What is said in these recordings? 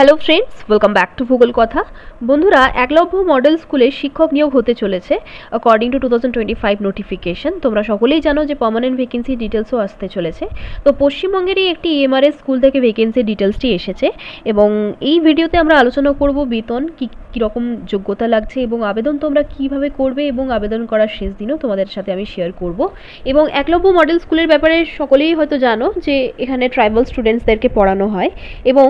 Hello friends, welcome back to ভূগোল কথা। বন্ধুরা, একলব্য মডেল স্কুলে শিক্ষক নিয়োগ হতে চলেছে অ্যাকর্ডিং টু 2025 নোটিফিকেশন। তোমরা সকলেই জানো যে পার্মানেন্ট ভ্যাকেন্সি ডিটেলসও আসতে চলেছে। তো পশ্চিমবঙ্গেরই একটি ইএমআরএস স্কুল থেকে ভ্যাকেন্সি ডিটেলসটি এসেছে এবং এই ভিডিওতে আমরা আলোচনা করব বেতন কীরকম যোগ্যতা লাগছে এবং আবেদন তোমরা কিভাবে করবে এবং আবেদন করার শেষ দিনও তোমাদের সাথে আমি শেয়ার করব। এবং একলব্য মডেল স্কুলের ব্যাপারে সকলেই হয়তো জানো যে এখানে ট্রাইবাল স্টুডেন্টসদেরকে পড়ানো হয় এবং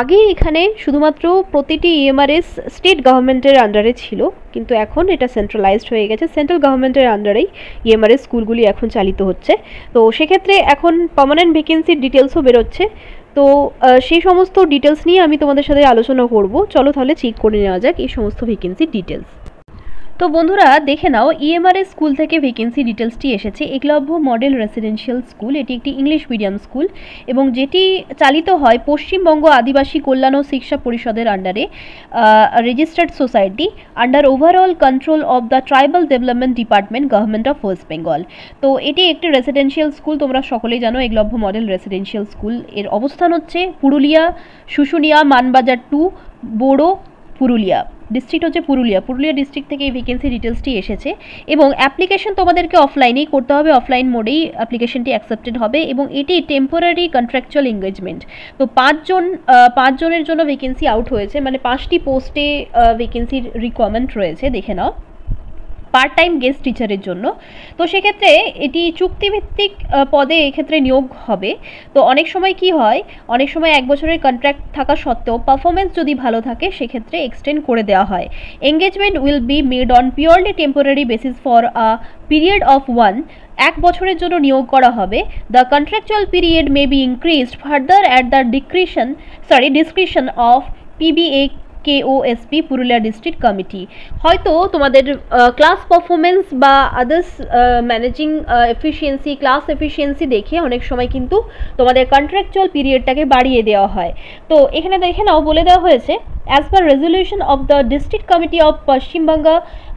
আগে এখানে শুধুমাত্র প্রতিটি ইএমআরএস স্টেট গভর্নমেন্টের আন্ডারে ছিল, কিন্তু এখন এটা সেন্ট্রালাইজড হয়ে গেছে। সেন্ট্রাল গভর্নমেন্টের আন্ডারেই ইএমআরএস স্কুলগুলি এখন চালিত হচ্ছে। তো সেক্ষেত্রে এখন পার্মানেন্ট ভ্যাকেন্সির ডিটেলসও বেরোচ্ছে। তো সেই সমস্ত ডিটেলস নিয়ে আমি তোমাদের সাথে আলোচনা করব। চলো তাহলে চেক করে নেওয়া যাক এই সমস্ত ভ্যাকেন্সির ডিটেলস। তো বন্ধুরা দেখে নাও, ইএমআরএস স্কুল থেকে ভ্যাকেন্সি ডিটেলসটি এসেছে। একলব্য মডেল রেসিডেন্সিয়াল স্কুল, এটি একটি ইংলিশ মিডিয়াম স্কুল এবং যেটি চালিত হয় পশ্চিমবঙ্গ আদিবাসী কল্যাণ ও শিক্ষা পরিষদের আন্ডারে, registered society under overall control of the tribal development department, government of West Bengal. তো এটি একটি রেসিডেন্সিয়াল স্কুল, তোমরা সকলেই জানো একলব্য মডেল রেসিডেন্সিয়াল স্কুল। এর অবস্থান হচ্ছে পুরুলিয়া, শুশুনিয়া, মানবাজার 2, বোড়ো, পুরুলিয়া ডিস্ট্রিক্ট হচ্ছে পুরুলিয়া ডিস্ট্রিক্ট থেকে এই ভ্যাকেন্সি ডিটেলসটি এসেছে এবং অ্যাপ্লিকেশন তোমাদেরকে অফলাইনেই করতে হবে, অফলাইন মোডেই অ্যাপ্লিকেশনটি অ্যাকসেপ্টেড হবে এবং এটি টেম্পোরারি কন্ট্রাকচুয়াল এঙ্গেজমেন্ট। তো পাঁচজনের জন্য ভ্যাকেন্সি আউট হয়েছে, মানে 5টি পোস্টে ভ্যাকেন্সির রিকোয়ারমেন্ট রয়েছে। দেখে নাও, পার্ট টাইম গেস্ট টিচারের জন্য। তো সেক্ষেত্রে এটি চুক্তিভিত্তিক পদে এক্ষেত্রে নিয়োগ হবে। তো অনেক সময় কি হয়, অনেক সময় 1 বছরের কন্ট্রাক্ট থাকা সত্ত্বেও পারফরমেন্স যদি ভালো থাকে সেক্ষেত্রে এক্সটেন্ড করে দেওয়া হয়। Engagement will be made on purely temporary basis for a period of 1 বছরের জন্য নিয়োগ করা হবে। The contractual period may be increased further at the discretion of PBA KOSP Purulia district committee. হয়তো তোমাদের ক্লাস পারফরমেন্স বা others managing efficiency, class efficiency দেখে অনেক সময় কিন্তু তোমাদের কন্ট্রাকচুয়াল পিরিয়ডটাকে বাড়িয়ে দেওয়া হয়। তো এখানে দেখে নাও, বলে দেওয়া হয়েছে as per resolution of the district committee of Paschimbanga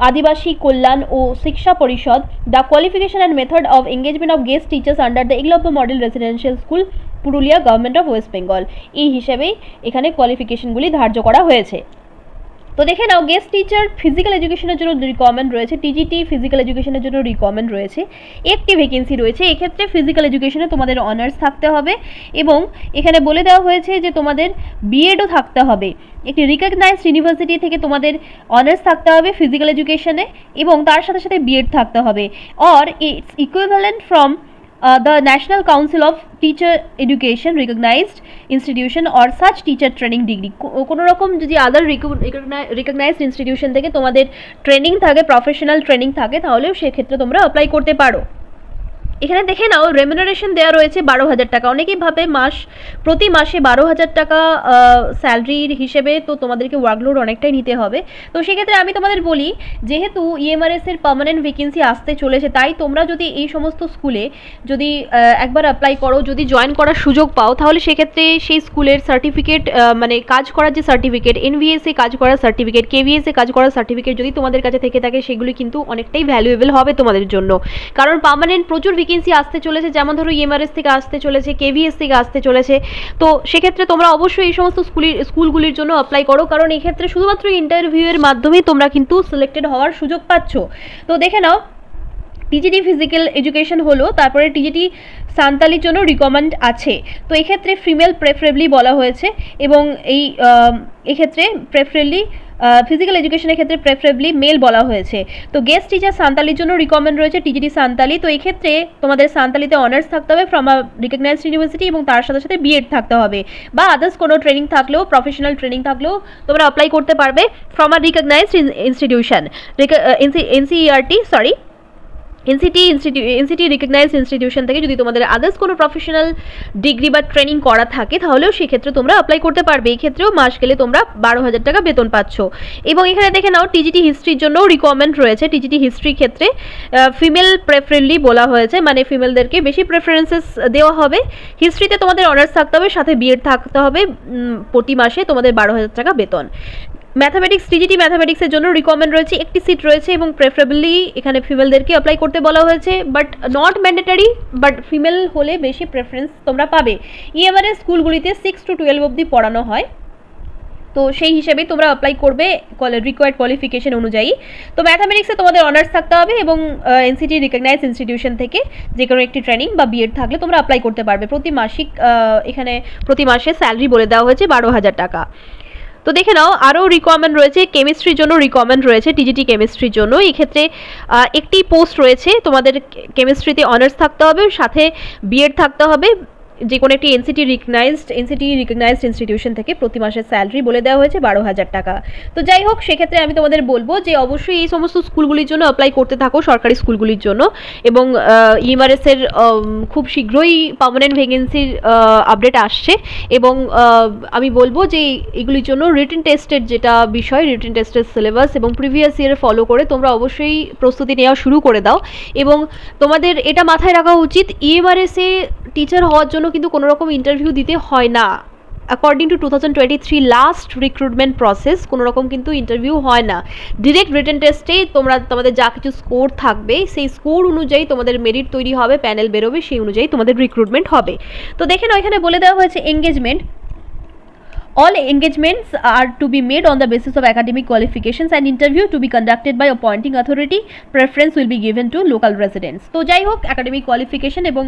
Adivasi Kalyan ও Shiksha Parishad, the qualification and method of engagement of guest teachers under the Eklavya model residential school Purulia, government of West Bengal, এই হিসেবেই এখানে কোয়ালিফিকেশনগুলি ধার্য করা হয়েছে। তো দেখে নাও, গেস্ট টিচার ফিজিক্যাল এডুকেশনের জন্য রিকোয়ারমেন্ট রয়েছে, টিজিটি ফিজিক্যাল এডুকেশনের জন্য রিকোয়ারমেন্ট রয়েছে, একটি ভ্যাকেন্সি রয়েছে। এক্ষেত্রে ফিজিক্যাল এডুকেশনে তোমাদের অনার্স থাকতে হবে এবং এখানে বলে দেওয়া হয়েছে যে তোমাদের বিএডও থাকতে হবে। একটি রিকগনাইজড ইউনিভার্সিটি থেকে তোমাদের অনার্স থাকতে হবে ফিজিক্যাল এডুকেশনে এবং তার সাথে সাথে বিএড থাকতে হবে, or its equivalent from the National Council of Teacher Education recognized institution or such teacher training degree। কোনো রকম যদি আদার রিকগনাইজড ইনস্টিটিউশন থেকে তোমাদের ট্রেনিং থাকে, প্রফেশনাল ট্রেনিং থাকে, তাহলেও সেক্ষেত্রে তোমরা অ্যাপ্লাই করতে পারো। এখানে দেখে নাও, রেমুনারেশন দেওয়া রয়েছে 12,000 টাকা। অনেকেই ভাবে প্রতি মাসে 12,000 টাকা স্যালারির হিসেবে তো তোমাদেরকে ওয়ার্কলোড অনেকটাই নিতে হবে। তো সেক্ষেত্রে আমি তোমাদের বলি, যেহেতু ইএমআরএস এর পার্মানেন্ট ভ্যাকেন্সি আসতে চলেছে, তাই তোমরা যদি এই সমস্ত স্কুলে যদি একবার অ্যাপ্লাই করো, যদি জয়েন করার সুযোগ পাও, তাহলে সেক্ষেত্রে সেই স্কুলের সার্টিফিকেট, মানে কাজ করার যে সার্টিফিকেট, এনভিএসএ কাজ করার সার্টিফিকেট, কেভিএসএ কাজ করার সার্টিফিকেট যদি তোমাদের কাছে থেকে থাকে, সেগুলি কিন্তু অনেকটাই ভ্যালুয়েবল হবে তোমাদের জন্য। কারণ পার্মানেন্ট প্রচুর ভ্যাকেন্সি আসতে চলেছে, যেমন ধরো ইএমআরএস থেকে আসতে চলেছে, কেভিএস থেকে আসতে চলেছে। তো সেক্ষেত্রে তোমরা অবশ্যই এই সমস্ত স্কুলগুলির জন্য অ্যাপ্লাই করো, কারণ এক্ষেত্রে শুধুমাত্র ইন্টারভিউয়ের মাধ্যমেই তোমরা কিন্তু সিলেক্টেড হওয়ার সুযোগ পাচ্ছ। তো দেখে নাও, টিজিটি ফিজিক্যাল এডুকেশন হলো, তারপরে টিজিটি সান্তালির জন্য রিকমেন্ড আছে। তো এক্ষেত্রে ফিমেল প্রেফারেবলি বলা হয়েছে এবং এক্ষেত্রে প্রেফারেবলি ফিজিক্যাল এডুকেশনের ক্ষেত্রে প্রেফারেবলি মেল বলা হয়েছে। তো গেস্ট টিচার সান্তালির জন্য রিকমেন্ড রয়েছে টিজিটি সান্তালি। তো এক্ষেত্রে তোমাদের সান্তালিতে অনার্স থাকতে হবে ফ্রম আ রিকগনাইজড ইউনিভার্সিটি এবং তার সাথে সাথে বিএড থাকতে হবে, বা আদার্স কোনো ট্রেনিং থাকলেও, প্রফেশনাল ট্রেনিং থাকলেও তোমরা অ্যাপ্লাই করতে পারবে from a recognised institution, NCT recognised institution থেকে যদি তোমাদের আদার্স কোনো প্রফেশনাল ডিগ্রি বা ট্রেনিং করা থাকে, তাহলেও সেক্ষেত্রে তোমরা অ্যাপ্লাই করতে পারবে। এই ক্ষেত্রেও মাস গেলে তোমরা 12,000 টাকা বেতন পাচ্ছ। এবং এখানে দেখে নাও, টিজিটি হিস্ট্রির জন্য রিকোয়ারমেন্ট রয়েছে। টিজিটি হিস্ট্রির ক্ষেত্রে ফিমেল প্রেফারেবলি বলা হয়েছে, মানে ফিমেলদেরকে বেশি প্রেফারেন্সেস দেওয়া হবে। হিস্ট্রিতে তোমাদের অনার্স থাকতে হবে, সাথে বিএড থাকতে হবে, প্রতি মাসে তোমাদের 12,000 টাকা বেতন। ম্যাথামেটিক্স, টিজিটি ম্যাথামেটিক্সের জন্য রিকমেন্ড রয়েছে, একটি সিট রয়েছে এবং প্রেফারেবলি এখানে ফিমেলদেরকে অ্যাপ্লাই করতে বলা হয়েছে, but not mandatory, but female হলে বেশি প্রেফারেন্স তোমরা পাবে। ইএমআরএস স্কুলগুলিতে 6 to 12 অবধি পড়ানো হয় তো সেই হিসেবে তোমরা অ্যাপ্লাই করবে রিকোয়ার্ড কোয়ালিফিকেশন অনুযায়ী। তো ম্যাথামেটিক্সে তোমাদের অনার্স থাকতে হবে এবং এনসিটি রিকগনাইজ ইনস্টিটিউশন থেকে যে কোনো একটি ট্রেনিং বা বিএড থাকলে তোমরা অ্যাপ্লাই করতে পারবে। এখানে প্রতি মাসে স্যালারি বলে দেওয়া হয়েছে 12,000 টাকা। তো দেখে নাও আরও রিকোয়ারমেন্ট রয়েছে, কেমিস্ট্রির জন্য রিকোয়ারমেন্ট রয়েছে, টিজিটি কেমিস্ট্রির জন্য। এই ক্ষেত্রে একটি পোস্ট রয়েছে, তোমাদের কেমিস্ট্রিতে অনার্স থাকতে হবে, সাথে বিএড থাকতে হবে যে কোনো একটি এনসিটি রিকগনাইজড ইনস্টিটিউশন থেকে। প্রতি মাসের স্যালারি বলে দেওয়া হয়েছে 12,000 টাকা। তো যাই হোক, সেক্ষেত্রে আমি তোমাদের বলবো যে অবশ্যই এই সমস্ত স্কুলগুলির জন্য অ্যাপ্লাই করতে থাকো, সরকারি স্কুলগুলির জন্য। এবং ইএমআরএস এর খুব শীঘ্রই পার্মানেন্ট ভ্যাকেন্সির আপডেট আসছে, এবং আমি বলবো যে এগুলির জন্য রিটেন টেস্টের যেটা বিষয়, রিটেন টেস্টের সিলেবাস এবং প্রিভিয়াস ইয়ার ফলো করে তোমরা অবশ্যই প্রস্তুতি নেওয়া শুরু করে দাও। এবং তোমাদের এটা মাথায় রাখা উচিত, ইএমআরএসে টিচার হওয়ার জন্য কিন্তু কোনো রকম ইন্টারভিউ দিতে হয় না। According to 2023 last recruitment process কোনো রকম কিন্তু ইন্টারভিউ হয় না। ডিরেক্ট রিটেন টেস্টেই তোমাদের যা কিছু স্কোর থাকবে সেই স্কোর অনুযায়ী তোমাদের মেরিট তৈরি হবে, প্যানেল বেরোবে, সেই অনুযায়ী তোমাদের রিক্রুটমেন্ট হবে। তো দেখে নাও, এখানে বলে দেওয়া হয়েছে engagement. All engagements are to be made on the basis of academic qualifications and interview to be conducted by appointing authority. Preference will be given to local residents. তো যাই হোক, একাডেমিক কোয়ালিফিকেশন এবং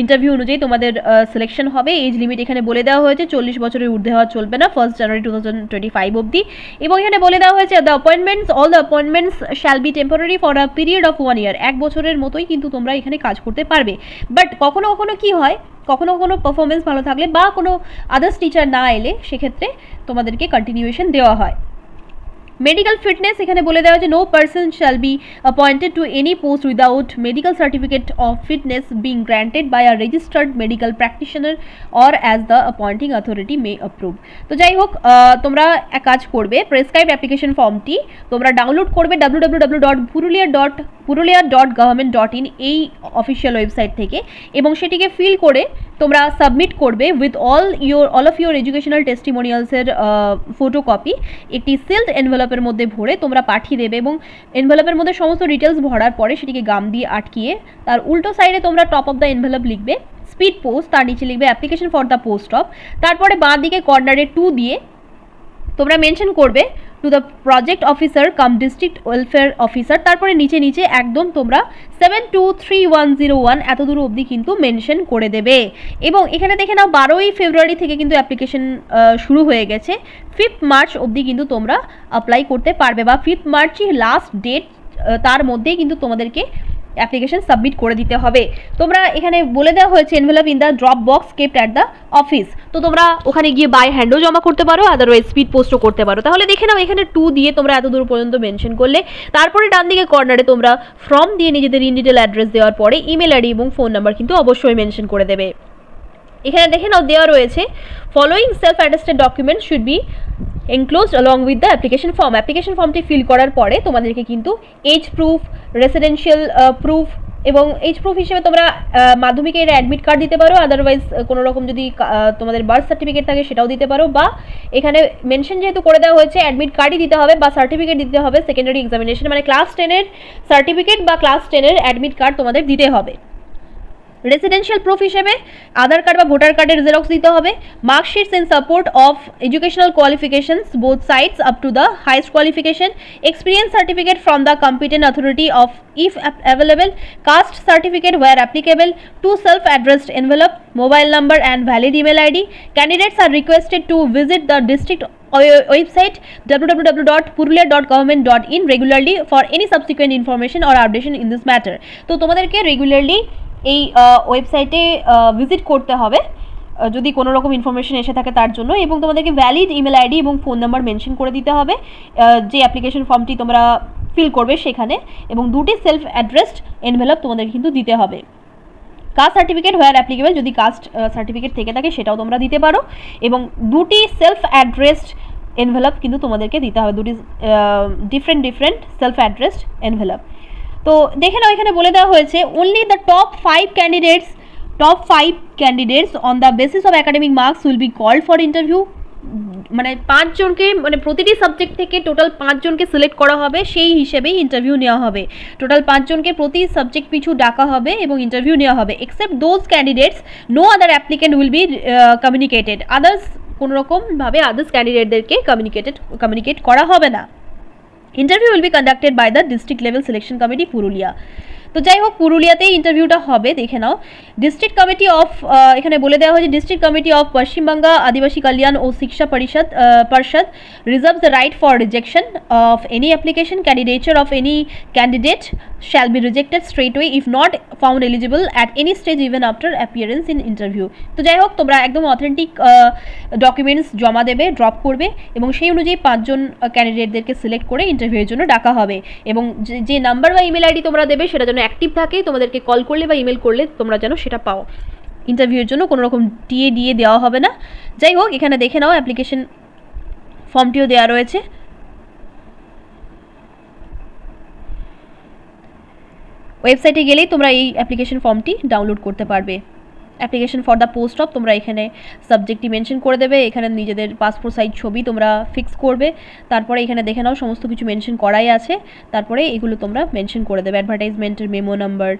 ইন্টারভিউ অনুযায়ী তোমাদের selection হবে। Age limit এখানে বলে দেওয়া হয়েছে 40 বছরের ঊর্ধ্বে হওয়া চলবে না, 1 জানুয়ারি 2025 অবধি। এবং এখানে বলে দেওয়া হয়েছে all the appointments shall be temporary for a period of 1 year. 1 বছরের মতোই কিন্তু তোমরা এখানে কাজ করতে পারবে। বাট কখনো কখনো কি হয়, কখনো কখনো পারফরমেন্স ভালো থাকলে বা কোনো আদার্স টিচার না এলে সেক্ষেত্রে তোমাদেরকে কন্টিনিউয়েশন দেওয়া হয়। মেডিকেল ফিটনেস এখানে বলে দেওয়া হয়েছে, no person shall be appointed to any post without medical certificate of fitness being granted by a registered medical practitioner or as the appointing authority may approve. তো যাই হোক, তোমরা এক কাজ করবে, প্রেসক্রাইব অ্যাপ্লিকেশন ফর্মটি তোমরা ডাউনলোড করবে www.purulia.government.in এই অফিসিয়াল ওয়েবসাইট থেকে, এবং সেটিকে ফিল করে তোমরা সাবমিট করবে with all of your educational টেস্টিমোনিয়ালসের ফটোকপি একটি সিল্ড এনভেলপের মধ্যে ভরে তোমরা পাঠিয়ে দেবে। এবং এনভেলপের মধ্যে সমস্ত ডিটেলস ভরার পরে সেটিকে গাম দিয়ে আটকিয়ে তার উল্টো সাইডে তোমরা টপ অফ দ্য এনভেলপ লিখবে স্পিড পোস্ট, তার নিচে লিখবে application for the post of, তারপরে বাঁ দিকে কর্নারে 2 দিয়ে তোমরা মেনশন করবে to the project officer come district welfare officer, তারপরে নিচে একদম তোমরা 723101 এত দূর অবধি কিন্তু মেনশন করে দেবে। এবং এখানে দেখে নাও 12ই ফেব্রুয়ারি থেকে কিন্তু অ্যাপ্লিকেশন শুরু হয়ে গেছে, 5 মার্চ অবধি কিন্তু তোমরা অ্যাপ্লাই করতে পারবে, বা 5 মার্চই লাস্ট ডেট, তার মধ্যেই কিন্তু তোমাদেরকে অ্যাপ্লিকেশন সাবমিট করে দিতে হবে। তোমরা এখানে বলে দেওয়া হয়েছে envelope in the drop box kept at the office. তো তোমরা ওখানে গিয়ে বাই হ্যান্ডও জমা করতে পারো, আদারওয়াইজ স্পিড পোস্টও করতে পারো। তাহলে দেখে নাও, এখানে 2 দিয়ে তোমরা এত দূর পর্যন্ত মেনশন করলে, তারপরে ডান দিকে কর্নারে তোমরা ফ্রম দিয়ে নিজেদের ইন ডিটেল অ্যাড্রেস দেওয়ার পরে ইমেল আইডি এবং ফোন নাম্বার কিন্তু অবশ্যই মেনশন করে দেবে। এখানে দেখে নাও দেওয়া রয়েছে following self attested document should be enclosed along with the application form. Application ফর্মটি ফিল করার পরে তোমাদেরকে কিন্তু এজ প্রুফ, রেসিডেন্সিয়াল প্রুফ, এবং এজ প্রুফ হিসেবে তোমরা মাধ্যমিকের অ্যাডমিট কার্ড দিতে পারো, আদারওয়াইজ কোনো রকম যদি তোমাদের বার্থ সার্টিফিকেট থাকে সেটাও দিতে পারো, বা এখানে মেনশন যেহেতু করে দেওয়া হয়েছে অ্যাডমিট কার্ডই দিতে হবে বা সার্টিফিকেট দিতে হবে সেকেন্ডারি এক্সামিনেশন, মানে ক্লাস 10-এর সার্টিফিকেট বা ক্লাস 10-এর অ্যাডমিট কার্ড তোমাদের দিতে হবে। রেসিডেন্সিয়াল প্রুফ হিসেবে আধার কার্ড বা ভোটার কার্ডের জেরক্স দিতে হবে, marksheets in support of educational qualifications both sides up to the highest qualification, experience certificate from the competent authority of if available, caste certificate where applicable, 2 self-addressed envelope, mobile number and valid email ID. Candidates are requested to visit the district website www.purulia.government.in regularly for any subsequent information or updation in this matter. তো তোমাদেরকে regularly এই ওয়েবসাইটে visit করতে হবে যদি কোনো রকম information এসে থাকে তার জন্য, এবং তোমাদেরকে ভ্যালিড ইমেল আইডি এবং ফোন নাম্বার মেনশন করে দিতে হবে যে অ্যাপ্লিকেশন ফর্মটি তোমরা ফিল করবে সেখানে, এবং 2টি সেলফ অ্যাড্রেসড এনভেলপ তোমাদের কিন্তু দিতে হবে। কাস্ট সার্টিফিকেট হোয়ার অ্যাপ্লিকেবল, যদি কাস্ট সার্টিফিকেট থেকে থাকে সেটাও তোমরা দিতে পারো, এবং 2টি সেলফ অ্যাড্রেসড এনভেলপ কিন্তু তোমাদেরকে দিতে হবে, 2টি ডিফারেন্ট সেলফ অ্যাড্রেসড এনভেলপ। তো দেখে নাও, এখানে বলে দেওয়া হয়েছে only the top 5 candidates on the basis of academic marks will be called for interview. মানে 5 জনকে, মানে প্রতিটি সাবজেক্ট থেকে টোটাল 5 জনকে সিলেক্ট করা হবে, সেই হিসেবেই ইন্টারভিউ নেওয়া হবে। টোটাল 5 জনকে প্রতি সাবজেক্ট পিছু ডাকা হবে এবং ইন্টারভিউ নেওয়া হবে। Except those candidates no other applicant will be communicated, others কোনোরকমভাবে আদার্স ক্যান্ডিডেটদেরকে কমিউনিকেট করা হবে না। Interview will be conducted by the district level selection committee Purulia. তো যাই হোক, পুরুলিয়াতেই ইন্টারভিউটা হবে, দেখে নাও। ডিস্ট্রিক্ট কমিটি অফ, এখানে বলে দেওয়া হয়েছে, ডিস্ট্রিক্ট কমিটি অফ পশ্চিমবাংলা আদিবাসী কল্যাণ ও শিক্ষা পরিষদ reserves the right for rejection of any application. Candidature of any candidate shall be rejected straightway if not found eligible at any stage even after appearance in interview. তো যাই হোক, তোমরা একদম authentic documents জমা দেবে, drop করবে, এবং সেই অনুযায়ী 5 জন ক্যান্ডিডেটদেরকে সিলেক্ট করে ইন্টারভিউয়ের জন্য ডাকা হবে। এবং যে নাম্বার বা ইমেল আইডি তোমরা দেবে সেটা যেন অ্যাক্টিভ থাকে, তোমাদেরকে কল করলে বা ইমেল করলে তোমরা যেন সেটা পাও। ইন্টারভিউয়ের জন্য কোনো রকম টিএ দেওয়া হবে না। যাই হোক, এখানে দেখে নাও, অ্যাপ্লিকেশন ফর্মটিও দেওয়া রয়েছে। ওয়েবসাইটে গেলেই তোমরা এই অ্যাপ্লিকেশন ফর্মটি ডাউনলোড করতে পারবে। Application for the post of, তোমরা এখানে সাবজেক্টটি মেনশন করে দেবে, এখানে নিজেদের পাসপোর্ট সাইজ ছবি তোমরা ফিক্স করবে, তারপরে এখানে দেখে নাও সমস্ত কিছু মেনশন করাই আছে, তারপরে এগুলো তোমরা মেনশন করে দেবে। অ্যাডভার্টাইজমেন্টের memo number,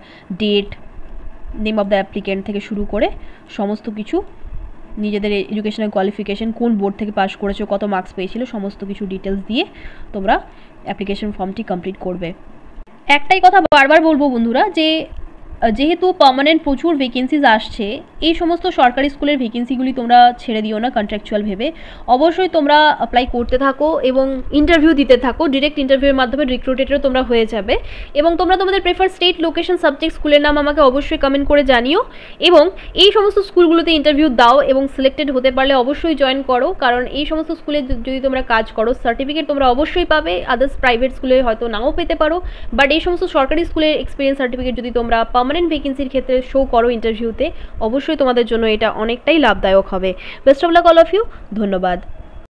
date, name of the applicant থেকে শুরু করে সমস্ত কিছু, নিজেদের এডুকেশনাল কোয়ালিফিকেশন, কোন বোর্ড থেকে পাস করেছো, কত মার্কস পেয়েছিল, সমস্ত কিছু ডিটেলস দিয়ে তোমরা অ্যাপ্লিকেশন ফর্মটি কমপ্লিট করবে। একটাই কথা বারবার বলবো বন্ধুরা, যে যেহেতু পার্মানেন্ট প্রচুর ভ্যাকেন্সিজ আসছে, এই সমস্ত সরকারি স্কুলের ভ্যাকেন্সিগুলি তোমরা ছেড়ে দিও না কন্ট্রাকচুয়াল ভেবে। অবশ্যই তোমরা অ্যাপ্লাই করতে থাকো এবং ইন্টারভিউ দিতে থাকো। ডিরেক্ট ইন্টারভিউয়ের মাধ্যমে রিক্রুটেডও তোমরা হয়ে যাবে। এবং তোমরা তোমাদের প্রেফার স্টেট, লোকেশন, সাবজেক্ট, স্কুলের নাম আমাকে অবশ্যই কমেন্ট করে জানিও। এবং এই সমস্ত স্কুলগুলোতে ইন্টারভিউ দাও এবং সিলেক্টেড হতে পারলে অবশ্যই জয়েন করো, কারণ এই সমস্ত স্কুলে যদি তোমরা কাজ করো সার্টিফিকেট তোমরা অবশ্যই পাবে। আদার্স প্রাইভেট স্কুলে হয়তো নাও পেতে পারো, বাট এই সমস্ত সরকারি স্কুলের এক্সপিরিয়েন্স সার্টিফিকেট যদি তোমরা পার্মানেন্ট ভ্যাকেন্সির ক্ষেত্রে শো করো ইন্টারভিউতে, অবশ্যই তোমাদের জন্য এটা অনেকটাই লাভদায়ক হবে। Best of luck all of you. ধন্যবাদ।